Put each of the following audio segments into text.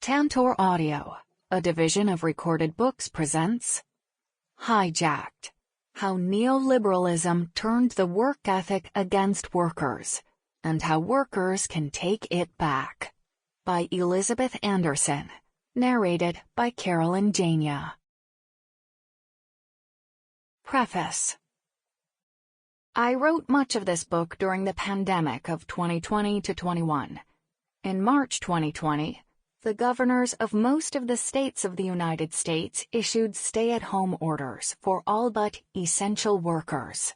Tantor Audio, a division of Recorded Books, presents Hijacked: How Neoliberalism Turned the Work Ethic Against Workers, and How Workers Can Take It Back, by Elizabeth Anderson, narrated by Carolyn, Jania. Preface. I wrote much of this book during the pandemic of 2020 to 21. In March 2020, the governors of most of the states of the United States issued stay-at-home orders for all but essential workers,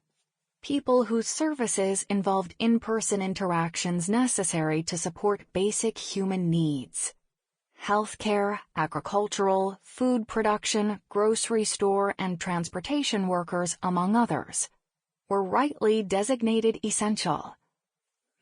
people whose services involved in-person interactions necessary to support basic human needs. Healthcare, agricultural, food production, grocery store, and transportation workers, among others, were rightly designated essential.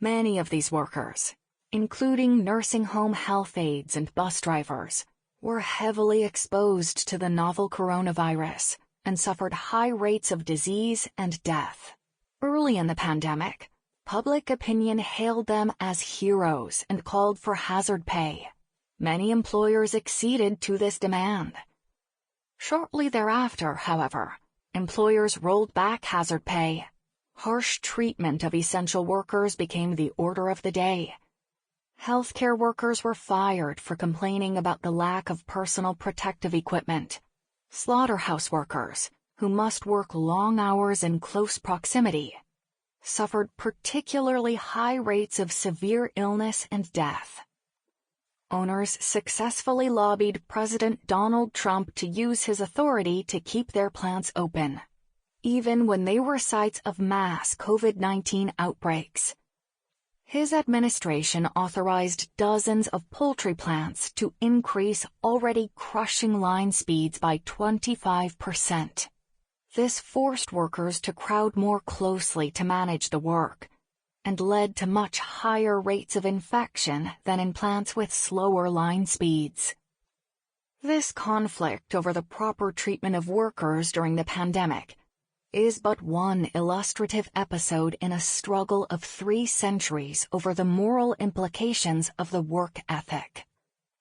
Many of these workers, including nursing home health aides and bus drivers, were heavily exposed to the novel coronavirus and suffered high rates of disease and death. Early in the pandemic, public opinion hailed them as heroes and called for hazard pay. Many employers acceded to this demand. Shortly thereafter, however, employers rolled back hazard pay. Harsh treatment of essential workers became the order of the day. Healthcare workers were fired for complaining about the lack of personal protective equipment. Slaughterhouse workers, who must work long hours in close proximity, suffered particularly high rates of severe illness and death. Owners successfully lobbied President Donald Trump to use his authority to keep their plants open, even when they were sites of mass COVID-19 outbreaks. His administration authorized dozens of poultry plants to increase already crushing line speeds by 25%. This forced workers to crowd more closely to manage the work, and led to much higher rates of infection than in plants with slower line speeds. This conflict over the proper treatment of workers during the pandemic is but one illustrative episode in a struggle of 3 centuries over the moral implications of the work ethic.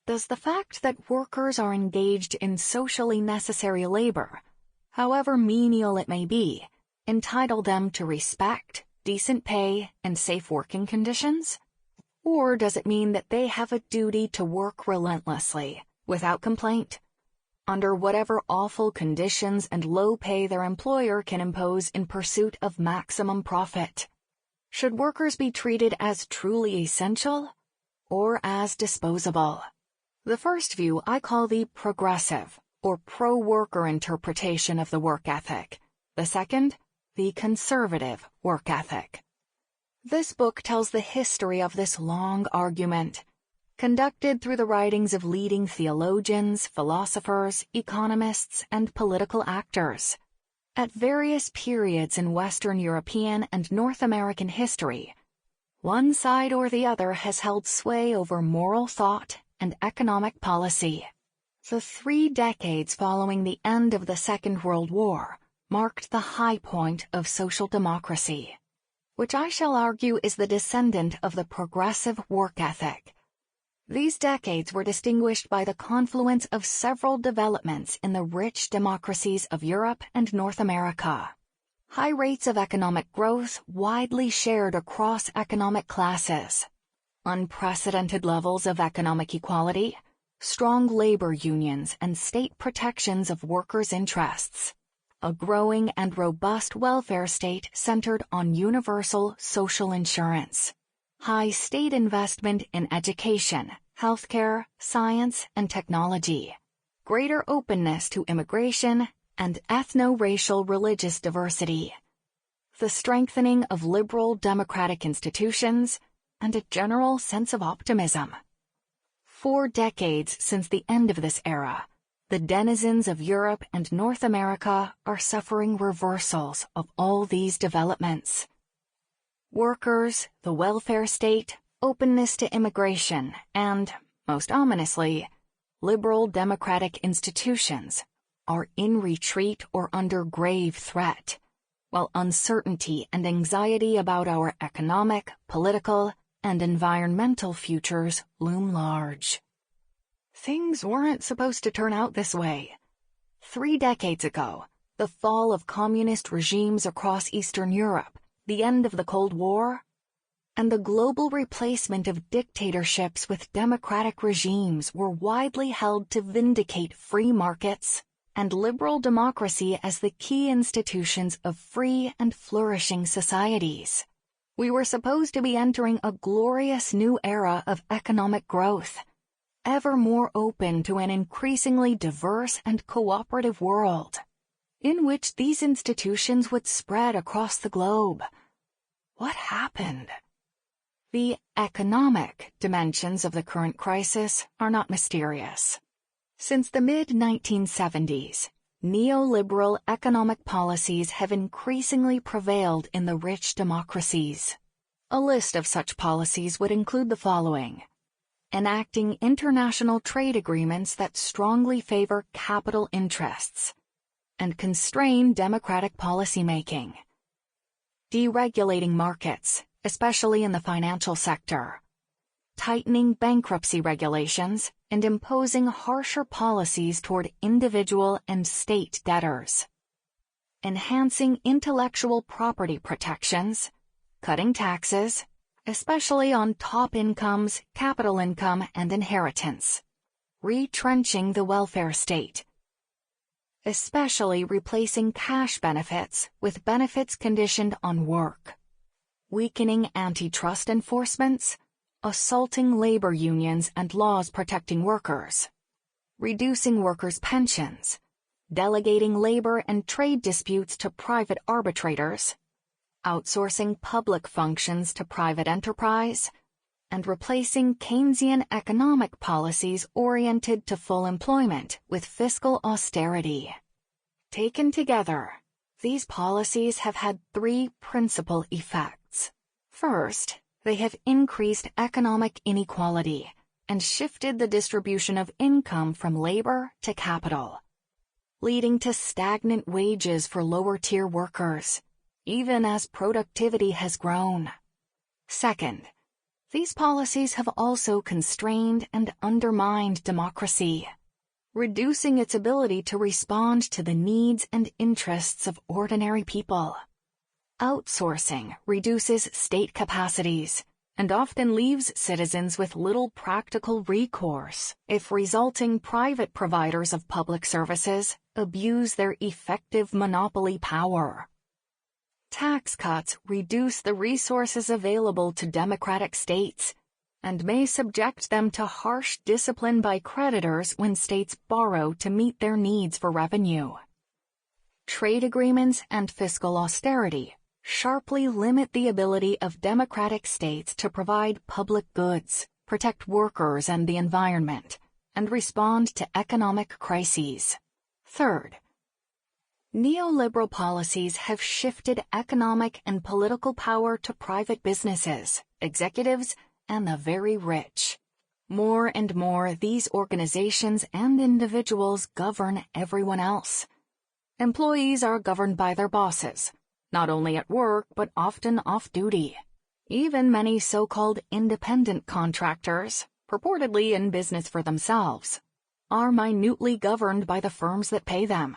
Does the fact that workers are engaged in socially necessary labor, however menial it may be, entitle them to respect, decent pay, and safe working conditions? Or does it mean that they have a duty to work relentlessly, without complaint, under whatever awful conditions and low pay their employer can impose in pursuit of maximum profit? Should workers be treated as truly essential or as disposable? The first view I call the progressive or pro-worker interpretation of the work ethic. The second, the conservative work ethic. This book tells the history of this long argument, conducted through the writings of leading theologians, philosophers, economists, and political actors. At various periods in Western European and North American history, one side or the other has held sway over moral thought and economic policy. The 3 decades following the end of the Second World War marked the high point of social democracy, which I shall argue is the descendant of the progressive work ethic. These decades were distinguished by the confluence of several developments in the rich democracies of Europe and North America. High rates of economic growth widely shared across economic classes, unprecedented levels of economic equality, strong labor unions and state protections of workers' interests, a growing and robust welfare state centered on universal social insurance, high state investment in education, healthcare, science, and technology, greater openness to immigration and ethno-racial religious diversity, the strengthening of liberal democratic institutions, and a general sense of optimism. 4 decades since the end of this era, the denizens of Europe and North America are suffering reversals of all these developments. Workers, the welfare state, openness to immigration, and, most ominously, liberal democratic institutions are in retreat or under grave threat, while uncertainty and anxiety about our economic, political, and environmental futures loom large. Things weren't supposed to turn out this way. 3 decades ago, the fall of communist regimes across Eastern Europe, the end of the Cold War, and the global replacement of dictatorships with democratic regimes were widely held to vindicate free markets and liberal democracy as the key institutions of free and flourishing societies. We were supposed to be entering a glorious new era of economic growth, ever more open to an increasingly diverse and cooperative world, in which these institutions would spread across the globe. What happened? The economic dimensions of the current crisis are not mysterious. Since the mid-1970s, neoliberal economic policies have increasingly prevailed in the rich democracies. A list of such policies would include the following: enacting international trade agreements that strongly favor capital interests and constrain democratic policymaking, deregulating markets, especially in the financial sector, tightening bankruptcy regulations, and imposing harsher policies toward individual and state debtors, enhancing intellectual property protections, cutting taxes, especially on top incomes, capital income, and inheritance, retrenching the welfare state, especially replacing cash benefits with benefits conditioned on work, weakening antitrust enforcements, assaulting labor unions and laws protecting workers, reducing workers' pensions, delegating labor and trade disputes to private arbitrators, outsourcing public functions to private enterprise, and replacing Keynesian economic policies oriented to full employment with fiscal austerity. Taken together, these policies have had 3 principal effects. First, they have increased economic inequality and shifted the distribution of income from labor to capital, leading to stagnant wages for lower-tier workers, even as productivity has grown. Second, these policies have also constrained and undermined democracy, reducing its ability to respond to the needs and interests of ordinary people. Outsourcing reduces state capacities and often leaves citizens with little practical recourse if resulting private providers of public services abuse their effective monopoly power. Tax cuts reduce the resources available to democratic states and may subject them to harsh discipline by creditors when states borrow to meet their needs for revenue. Trade agreements and fiscal austerity sharply limit the ability of democratic states to provide public goods, protect workers and the environment, and respond to economic crises. Third, neoliberal policies have shifted economic and political power to private businesses, executives, and the very rich. More and more, these organizations and individuals govern everyone else. Employees are governed by their bosses, not only at work but often off-duty. Even many so-called independent contractors, purportedly in business for themselves, are minutely governed by the firms that pay them.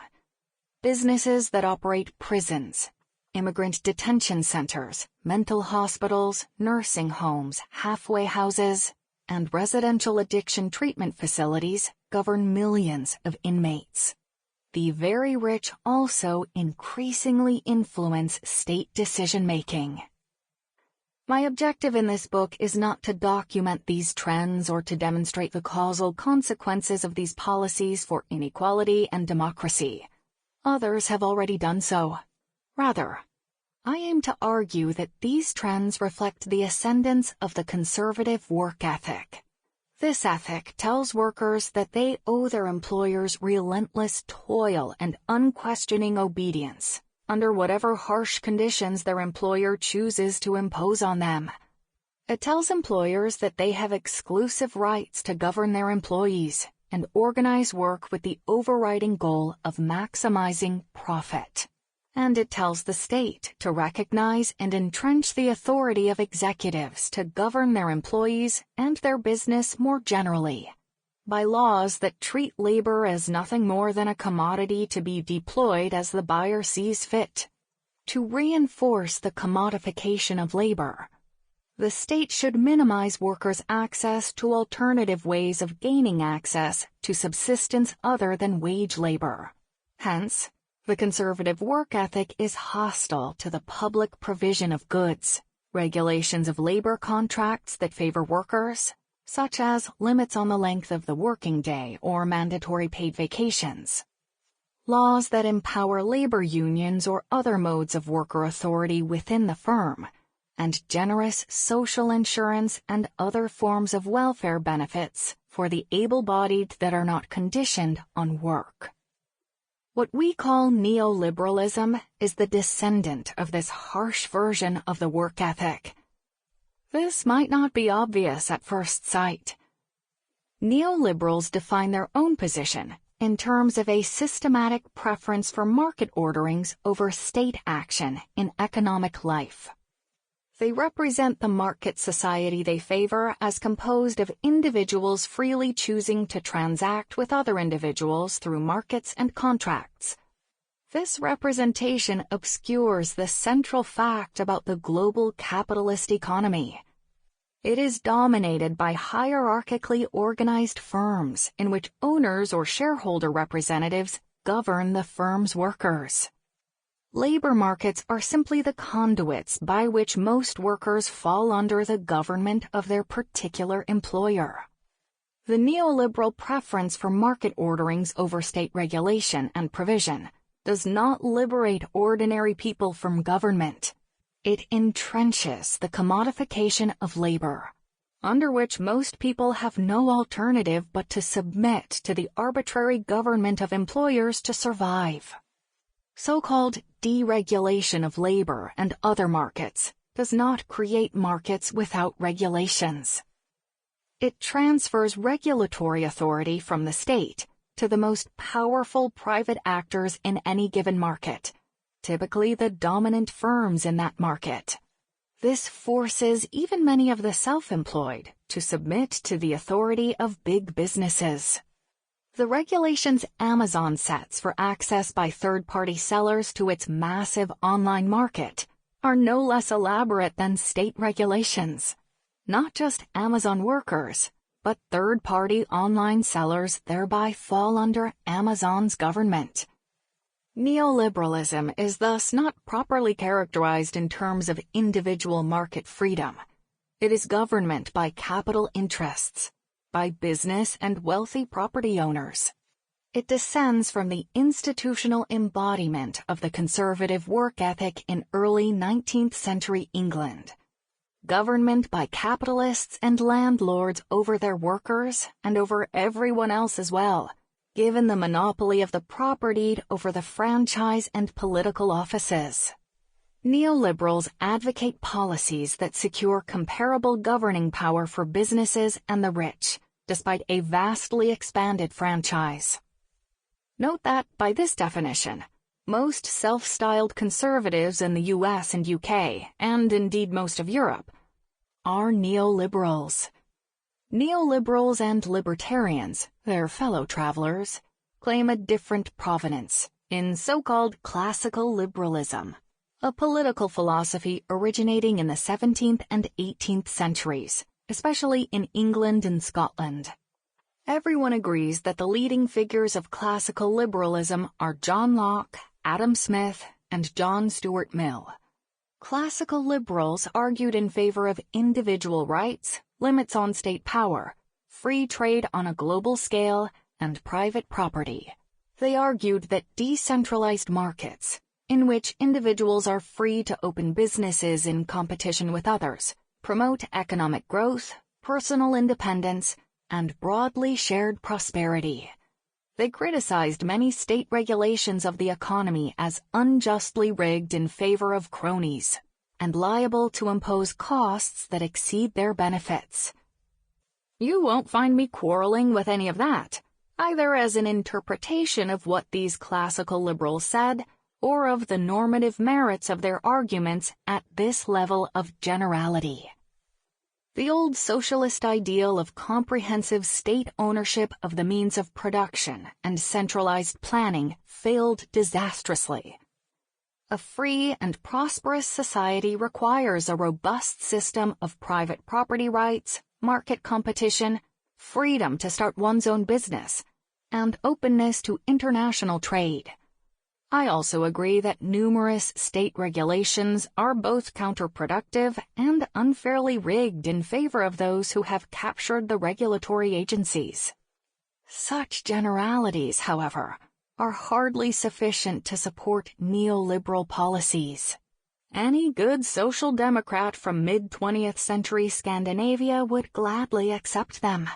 Businesses that operate prisons, immigrant detention centers, mental hospitals, nursing homes, halfway houses, and residential addiction treatment facilities govern millions of inmates. The very rich also increasingly influence state decision-making. My objective in this book is not to document these trends or to demonstrate the causal consequences of these policies for inequality and democracy. Others have already done so. Rather, I aim to argue that these trends reflect the ascendance of the conservative work ethic. This ethic tells workers that they owe their employers relentless toil and unquestioning obedience under whatever harsh conditions their employer chooses to impose on them. It tells employers that they have exclusive rights to govern their employees and organize work with the overriding goal of maximizing profit. And it tells the state to recognize and entrench the authority of executives to govern their employees and their business more generally. by laws that treat labor as nothing more than a commodity to be deployed as the buyer sees fit. To reinforce the commodification of labor, the state should minimize workers' access to alternative ways of gaining access to subsistence other than wage labor. Hence, the conservative work ethic is hostile to the public provision of goods, regulations of labor contracts that favor workers, such as limits on the length of the working day or mandatory paid vacations, laws that empower labor unions or other modes of worker authority within the firm, and generous social insurance and other forms of welfare benefits for the able-bodied that are not conditioned on work. What we call neoliberalism is the descendant of this harsh version of the work ethic. This might not be obvious at first sight. Neoliberals define their own position in terms of a systematic preference for market orderings over state action in economic life. They represent the market society they favor as composed of individuals freely choosing to transact with other individuals through markets and contracts. This representation obscures the central fact about the global capitalist economy. It is dominated by hierarchically organized firms in which owners or shareholder representatives govern the firm's workers. Labor markets are simply the conduits by which most workers fall under the government of their particular employer. The neoliberal preference for market orderings over state regulation and provision does not liberate ordinary people from government. It entrenches the commodification of labor, under which most people have no alternative but to submit to the arbitrary government of employers to survive. So-called deregulation of labor and other markets does not create markets without regulations. It transfers regulatory authority from the state to the most powerful private actors in any given market, typically the dominant firms in that market. This forces even many of the self-employed to submit to the authority of big businesses. The regulations Amazon sets for access by third-party sellers to its massive online market are no less elaborate than state regulations. Not just Amazon workers, but third-party online sellers thereby fall under Amazon's government. Neoliberalism is thus not properly characterized in terms of individual market freedom. It is government by capital interests, by business and wealthy property owners. It descends from the institutional embodiment of the conservative work ethic in early 19th-century England. Government by capitalists and landlords over their workers and over everyone else as well, given the monopoly of the propertied over the franchise and political offices. Neoliberals advocate policies that secure comparable governing power for businesses and the rich, despite a vastly expanded franchise. Note that, by this definition, most self-styled conservatives in the US and UK, and indeed most of Europe, are neoliberals. Neoliberals and libertarians, their fellow travelers, claim a different provenance in so-called classical liberalism, a political philosophy originating in the 17th and 18th centuries, especially in England and Scotland. Everyone agrees that the leading figures of classical liberalism are John Locke, Adam Smith, and John Stuart Mill. Classical liberals argued in favor of individual rights, limits on state power, free trade on a global scale, and private property. They argued that decentralized markets, in which individuals are free to open businesses in competition with others, promote economic growth, personal independence, and broadly shared prosperity. They criticized many state regulations of the economy as unjustly rigged in favor of cronies, and liable to impose costs that exceed their benefits. You won't find me quarreling with any of that, either as an interpretation of what these classical liberals said, or of the normative merits of their arguments at this level of generality. The old socialist ideal of comprehensive state ownership of the means of production and centralized planning failed disastrously. A free and prosperous society requires a robust system of private property rights, market competition, freedom to start one's own business, and openness to international trade. I also agree that numerous state regulations are both counterproductive and unfairly rigged in favor of those who have captured the regulatory agencies. Such generalities, however, are hardly sufficient to support neoliberal policies. Any good social democrat from mid-20th century Scandinavia would gladly accept them.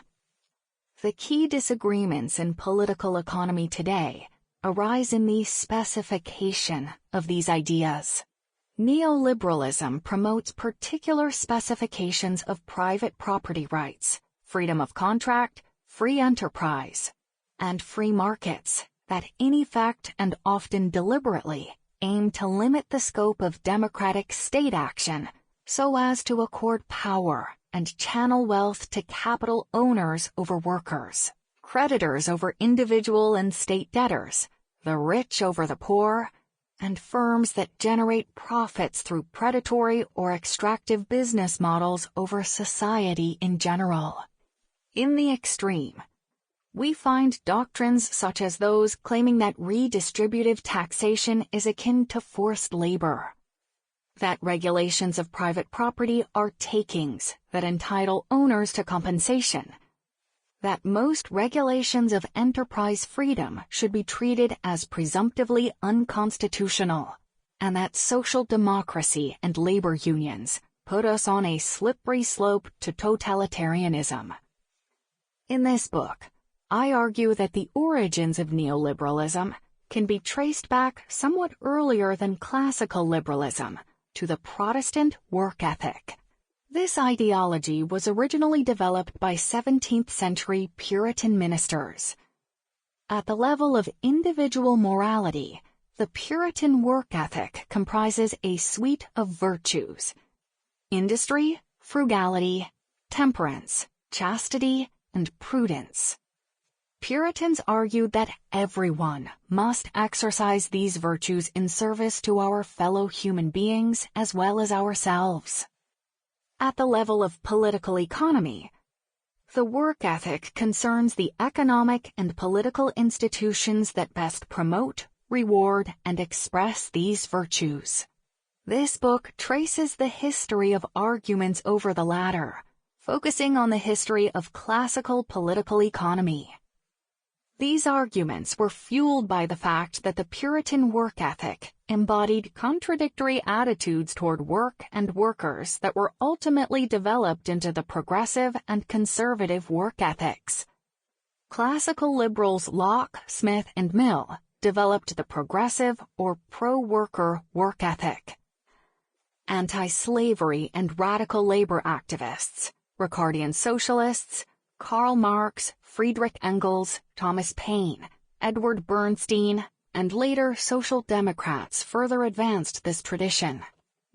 The key disagreements in political economy today arise in the specification of these ideas. Neoliberalism promotes particular specifications of private property rights, freedom of contract, free enterprise, and free markets that in effect and often deliberately aim to limit the scope of democratic state action so as to accord power and channel wealth to capital owners over workers, creditors over individual and state debtors, the rich over the poor, and firms that generate profits through predatory or extractive business models over society in general. In the extreme, we find doctrines such as those claiming that redistributive taxation is akin to forced labor, that regulations of private property are takings that entitle owners to compensation, that most regulations of enterprise freedom should be treated as presumptively unconstitutional, and that social democracy and labor unions put us on a slippery slope to totalitarianism. In this book, I argue that the origins of neoliberalism can be traced back somewhat earlier than classical liberalism to the Protestant work ethic. This ideology was originally developed by 17th-century Puritan ministers. At the level of individual morality, the Puritan work ethic comprises a suite of virtues: industry, frugality, temperance, chastity, and prudence. Puritans argued that everyone must exercise these virtues in service to our fellow human beings as well as ourselves. At the level of political economy, the work ethic concerns the economic and political institutions that best promote, reward, and express these virtues. This book traces the history of arguments over the latter, focusing on the history of classical political economy. These arguments were fueled by the fact that the Puritan work ethic embodied contradictory attitudes toward work and workers that were ultimately developed into the progressive and conservative work ethics. Classical liberals Locke, Smith, and Mill developed the progressive or pro-worker work ethic. Anti-slavery and radical labor activists, Ricardian socialists, Karl Marx, Friedrich Engels, Thomas Paine, Edward Bernstein, and later social democrats further advanced this tradition.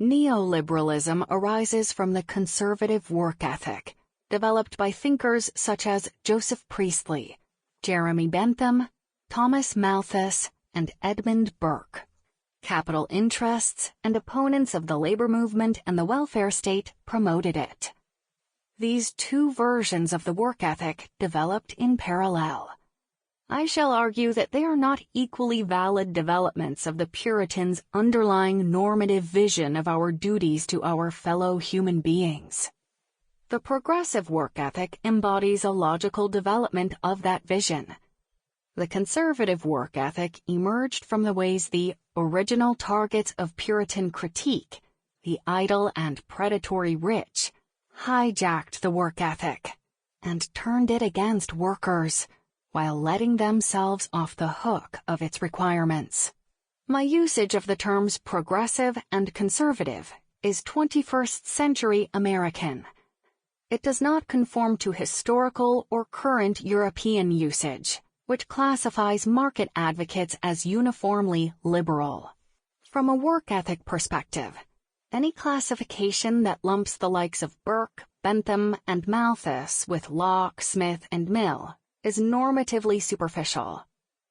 Neoliberalism arises from the conservative work ethic, developed by thinkers such as Joseph Priestley, Jeremy Bentham, Thomas Malthus, and Edmund Burke. Capital interests and opponents of the labor movement and the welfare state promoted it. These two versions of the work ethic developed in parallel. I shall argue that they are not equally valid developments of the Puritans' underlying normative vision of our duties to our fellow human beings. The progressive work ethic embodies a logical development of that vision. The conservative work ethic emerged from the ways the original targets of Puritan critique, the idle and predatory rich, hijacked the work ethic and turned it against workers while letting themselves off the hook of its requirements. My usage of the terms progressive and conservative is 21st century American. It does not conform to historical or current European usage, which classifies market advocates as uniformly liberal. From a work ethic perspective, any classification that lumps the likes of Burke, Bentham and Malthus with Locke, Smith, and Mill is normatively superficial.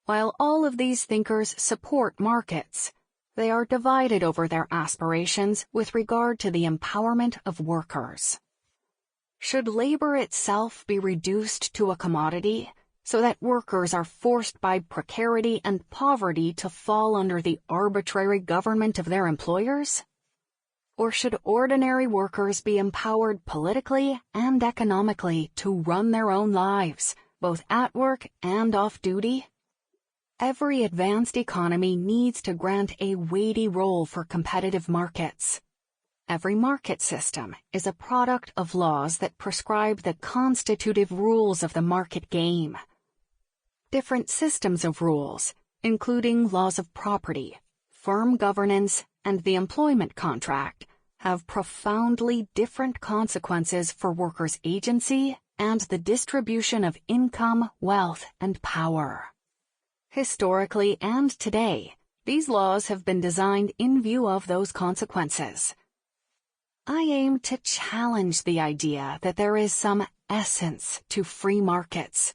While all of these thinkers support markets, they are divided over their aspirations with regard to the empowerment of workers. Should labor itself be reduced to a commodity so that workers are forced by precarity and poverty to fall under the arbitrary government of their employers? Or should ordinary workers be empowered politically and economically to run their own lives, both at work and off-duty? Every advanced economy needs to grant a weighty role for competitive markets. Every market system is a product of laws that prescribe the constitutive rules of the market game. Different systems of rules, including laws of property, firm governance, and the employment contract, have profoundly different consequences for workers' agency and the distribution of income, wealth, and power. Historically and today, these laws have been designed in view of those consequences. I aim to challenge the idea that there is some essence to free markets,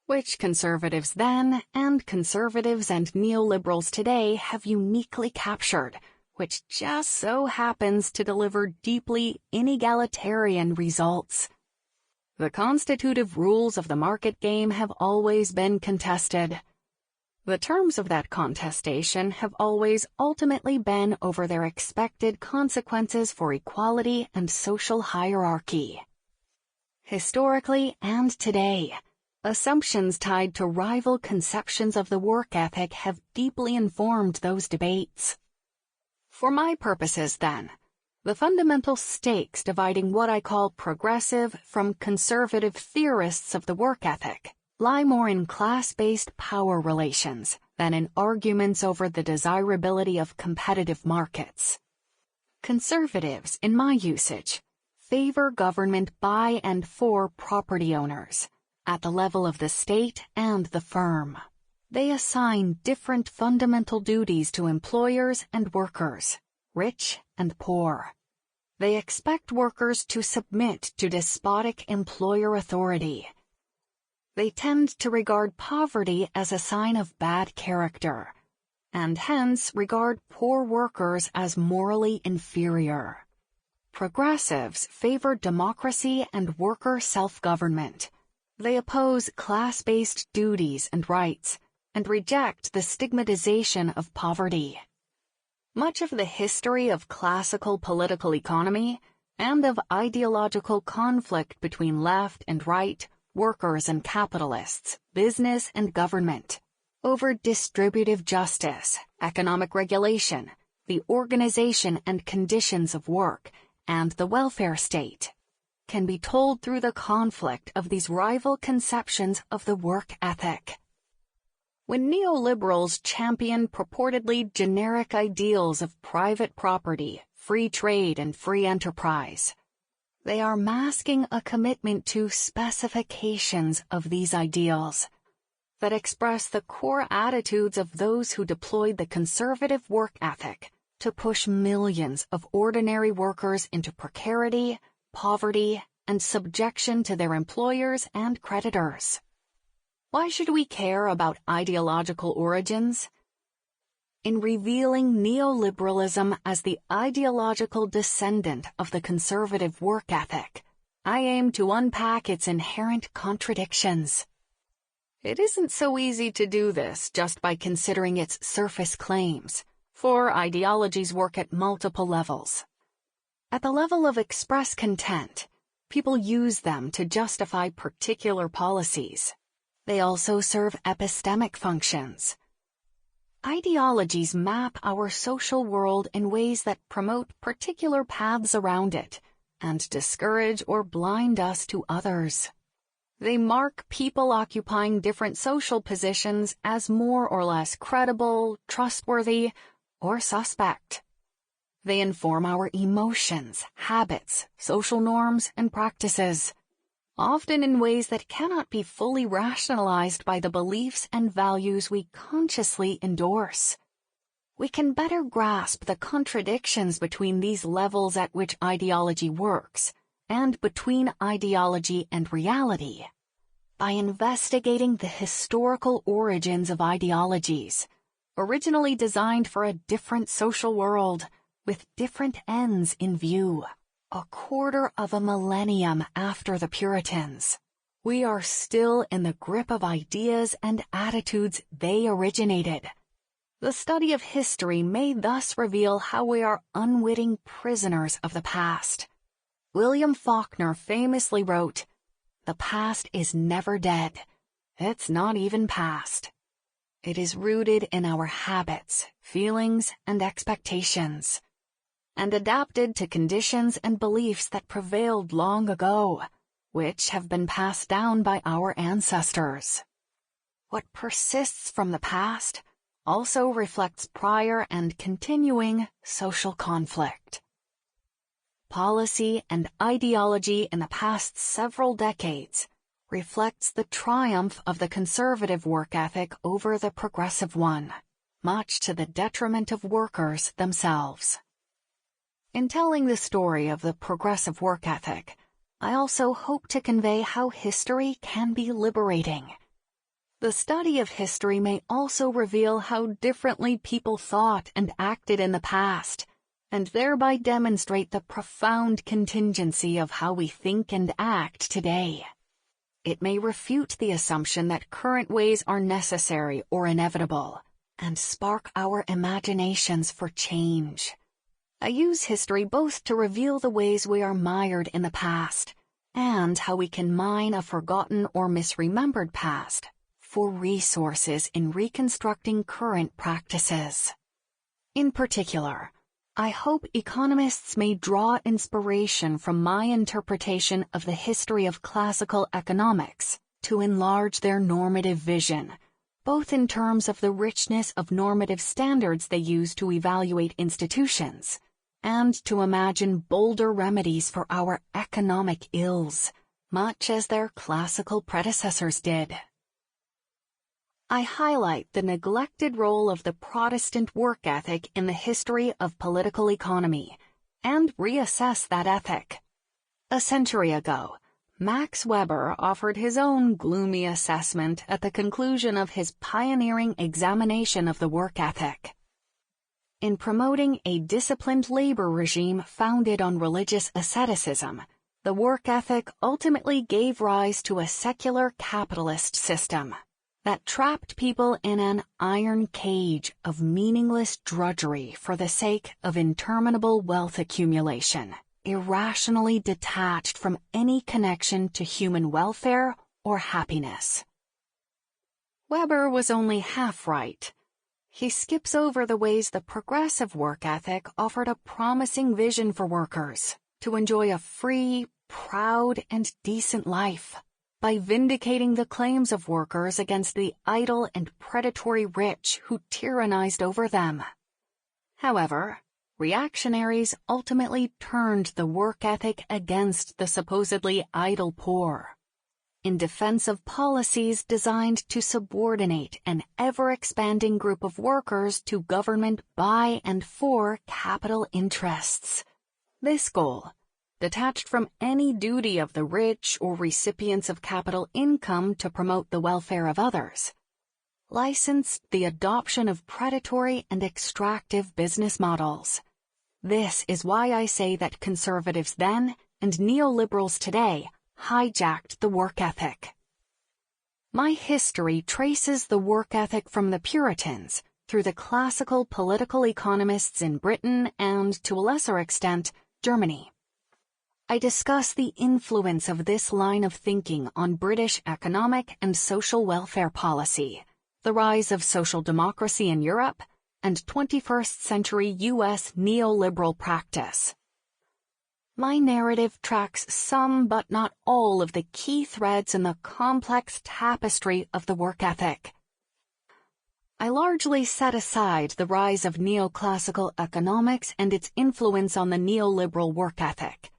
which conservatives then and conservatives and neoliberals today have uniquely captured, which just so happens to deliver deeply inegalitarian results. The constitutive rules of the market game have always been contested. The terms of that contestation have always ultimately been over their expected consequences for equality and social hierarchy. Historically and today, assumptions tied to rival conceptions of the work ethic have deeply informed those debates. For my purposes, then, the fundamental stakes dividing what I call progressive from conservative theorists of the work ethic lie more in class-based power relations than in arguments over the desirability of competitive markets. Conservatives, in my usage, favor government by and for property owners at the level of the state and the firm. They assign different fundamental duties to employers and workers, rich and poor. They expect workers to submit to despotic employer authority. They tend to regard poverty as a sign of bad character, and hence regard poor workers as morally inferior. Progressives favor democracy and worker self-government. They oppose class-based duties and rights, and reject the stigmatization of poverty. Much of the history of classical political economy and of ideological conflict between left and right, workers and capitalists, business and government, over distributive justice, economic regulation, the organization and conditions of work, and the welfare state, can be told through the conflict of these rival conceptions of the work ethic. When neoliberals champion purportedly generic ideals of private property, free trade, and free enterprise, they are masking a commitment to specifications of these ideals that express the core attitudes of those who deployed the conservative work ethic to push millions of ordinary workers into precarity, poverty, and subjection to their employers and creditors. Why should we care about ideological origins? In revealing neoliberalism as the ideological descendant of the conservative work ethic, I aim to unpack its inherent contradictions. It isn't so easy to do this just by considering its surface claims, for ideologies work at multiple levels. At the level of express content, people use them to justify particular policies. They also serve epistemic functions. Ideologies map our social world in ways that promote particular paths around it and discourage or blind us to others. They mark people occupying different social positions as more or less credible, trustworthy, or suspect. They inform our emotions, habits, social norms, and practices, often in ways that cannot be fully rationalized by the beliefs and values we consciously endorse. We can better grasp the contradictions between these levels at which ideology works and between ideology and reality. By investigating the historical origins of ideologies, originally designed for a different social world, with different ends in view, a quarter of a millennium after the Puritans, we are still in the grip of ideas and attitudes they originated. The study of history may thus reveal how we are unwitting prisoners of the past. William Faulkner famously wrote, "The past is never dead. It's not even past. It is rooted in our habits, feelings, and expectations, and adapted to conditions and beliefs that prevailed long ago, which have been passed down by our ancestors. What persists from the past also reflects prior and continuing social conflict." Policy and ideology in the past several decades reflects the triumph of the conservative work ethic over the progressive one, much to the detriment of workers themselves. In telling the story of the progressive work ethic, I also hope to convey how history can be liberating. The study of history may also reveal how differently people thought and acted in the past, and thereby demonstrate the profound contingency of how we think and act today. It may refute the assumption that current ways are necessary or inevitable, and spark our imaginations for change. I use history both to reveal the ways we are mired in the past, and how we can mine a forgotten or misremembered past for resources in reconstructing current practices. In particular, I hope economists may draw inspiration from my interpretation of the history of classical economics to enlarge their normative vision, both in terms of the richness of normative standards they use to evaluate institutions, and to imagine bolder remedies for our economic ills, much as their classical predecessors did. I highlight the neglected role of the Protestant work ethic in the history of political economy, and reassess that ethic. A century ago, Max Weber offered his own gloomy assessment at the conclusion of his pioneering examination of the work ethic. In promoting a disciplined labor regime founded on religious asceticism, the work ethic ultimately gave rise to a secular capitalist system that trapped people in an iron cage of meaningless drudgery for the sake of interminable wealth accumulation, irrationally detached from any connection to human welfare or happiness. Weber was only half right. He skips over the ways the progressive work ethic offered a promising vision for workers to enjoy a free, proud, and decent life by vindicating the claims of workers against the idle and predatory rich who tyrannized over them. However, reactionaries ultimately turned the work ethic against the supposedly idle poor, in defense of policies designed to subordinate an ever-expanding group of workers to government by and for capital interests. This goal, detached from any duty of the rich or recipients of capital income to promote the welfare of others, licensed the adoption of predatory and extractive business models. This is why I say that conservatives then and neoliberals today hijacked the work ethic. My history traces the work ethic from the Puritans through the classical political economists in Britain and, to a lesser extent, Germany. I discuss the influence of this line of thinking on British economic and social welfare policy, the rise of social democracy in Europe, and 21st-century U.S. neoliberal practice. My narrative tracks some but not all of the key threads in the complex tapestry of the work ethic. I largely set aside the rise of neoclassical economics and its influence on the neoliberal work ethic.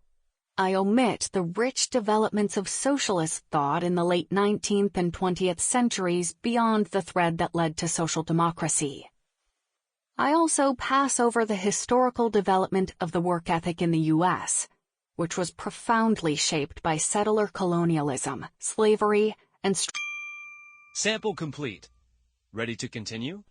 I omit the rich developments of socialist thought in the late 19th and 20th centuries beyond the thread that led to social democracy. I also pass over the historical development of the work ethic in the U.S., which was profoundly shaped by settler colonialism, slavery, and Sample complete. Ready to continue?